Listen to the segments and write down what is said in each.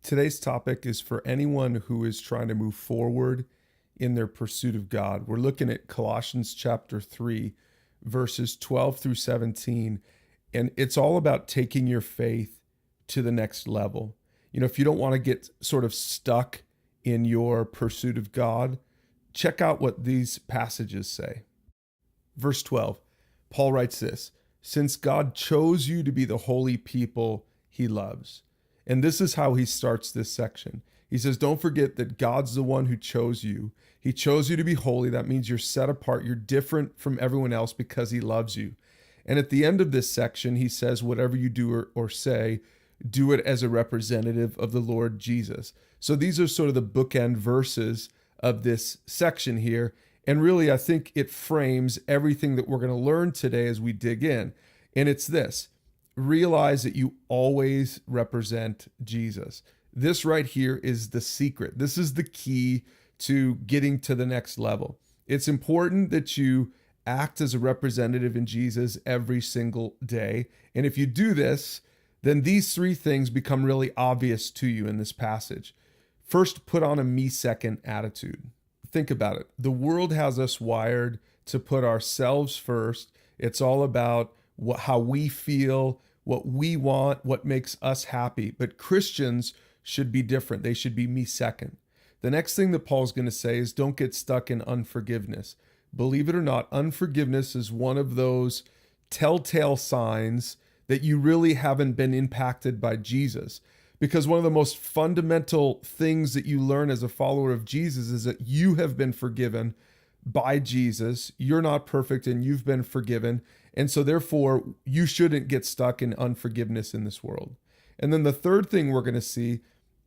Today's topic is for anyone who is trying to move forward in their pursuit of God. We're looking at Colossians chapter 3, verses 12 through 17, and it's all about taking your faith to the next level. You know, if you don't want to get sort of stuck in your pursuit of God, check out what these passages say. Verse 12, Paul writes this, "Since God chose you to be the holy people he loves." And this is how he starts this section. He says, don't forget that God's the one who chose you. He chose you to be holy. That means you're set apart. You're different from everyone else because he loves you. And at the end of this section, he says, whatever you do or say, do it as a representative of the Lord Jesus. So these are sort of the bookend verses of this section here. And really, I think it frames everything that we're going to learn today as we dig in. And it's this. Realize that you always represent Jesus. This right here is the secret. This is the key to getting to the next level. It's important that you act as a representative in Jesus every single day. And if you do this, then these three things become really obvious to you in this passage. First, put on a me-second attitude. Think about it. The world has us wired to put ourselves first. It's all about how we feel, what we want, what makes us happy. But Christians should be different. They should be me second. The next thing that Paul's going to say is don't get stuck in unforgiveness. Believe it or not, unforgiveness is one of those telltale signs that you really haven't been impacted by Jesus. Because one of the most fundamental things that you learn as a follower of Jesus is that you have been forgiven by Jesus. You're not perfect and you've been forgiven. And so therefore, you shouldn't get stuck in unforgiveness in this world. And then the third thing we're going to see,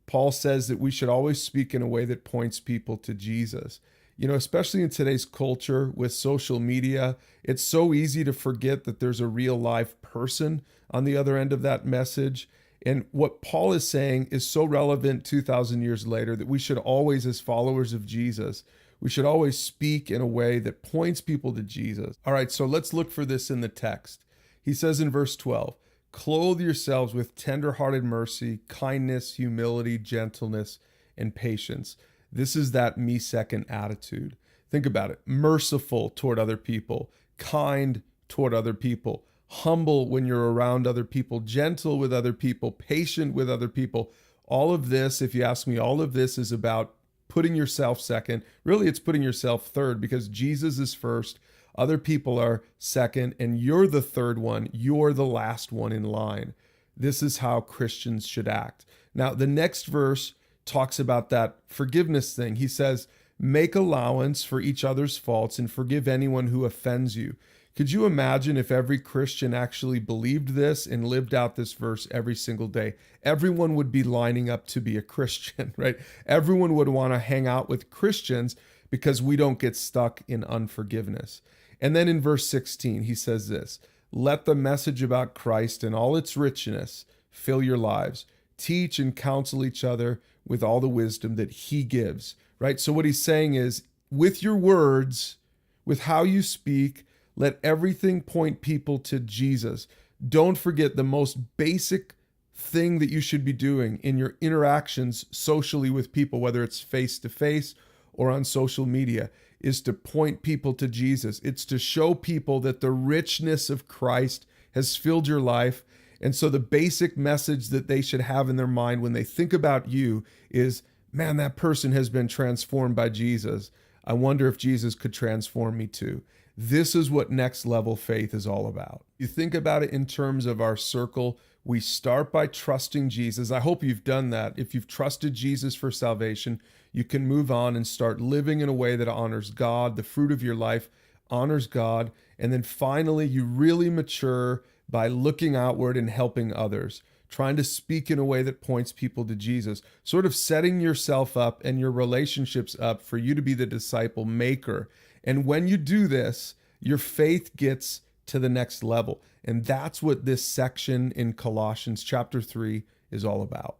Paul says that we should always speak in a way that points people to Jesus. You know, especially in today's culture with social media, it's so easy to forget that there's a real live person on the other end of that message. And what Paul is saying is so relevant 2,000 years later that we should always, as followers of Jesus, we should always speak in a way that points people to Jesus. All right, so let's look for this in the text. He says in verse 12, clothe yourselves with tender-hearted mercy, kindness, humility, gentleness, and patience. This is that me-second attitude. Think about it. Merciful toward other people, kind toward other people, humble when you're around other people, gentle with other people, patient with other people. All of this, if you ask me, all of this is about putting yourself second. Really, it's putting yourself third because Jesus is first, other people are second, and you're the third one. You're the last one in line. This is how Christians should act. Now, the next verse talks about that forgiveness thing. He says, make allowance for each other's faults and forgive anyone who offends you. Could you imagine if every Christian actually believed this and lived out this verse every single day? Everyone would be lining up to be a Christian, right? Everyone would want to hang out with Christians because we don't get stuck in unforgiveness. And then in verse 16, he says this, let the message about Christ and all its richness fill your lives. Teach and counsel each other with all the wisdom that he gives, right? So what he's saying is with your words, with how you speak, let everything point people to Jesus. Don't forget the most basic thing that you should be doing in your interactions socially with people, whether it's face-to-face or on social media, is to point people to Jesus. It's to show people that the richness of Christ has filled your life. And so the basic message that they should have in their mind when they think about you is, man, that person has been transformed by Jesus. I wonder if Jesus could transform me too. This is what next level faith is all about. You think about it in terms of our circle. We start by trusting Jesus. I hope you've done that. If you've trusted Jesus for salvation, you can move on and start living in a way that honors God. The fruit of your life honors God. And then finally, you really mature by looking outward and helping others, trying to speak in a way that points people to Jesus, sort of setting yourself up and your relationships up for you to be the disciple maker. And when you do this, your faith gets to the next level. And that's what this section in Colossians chapter 3 is all about.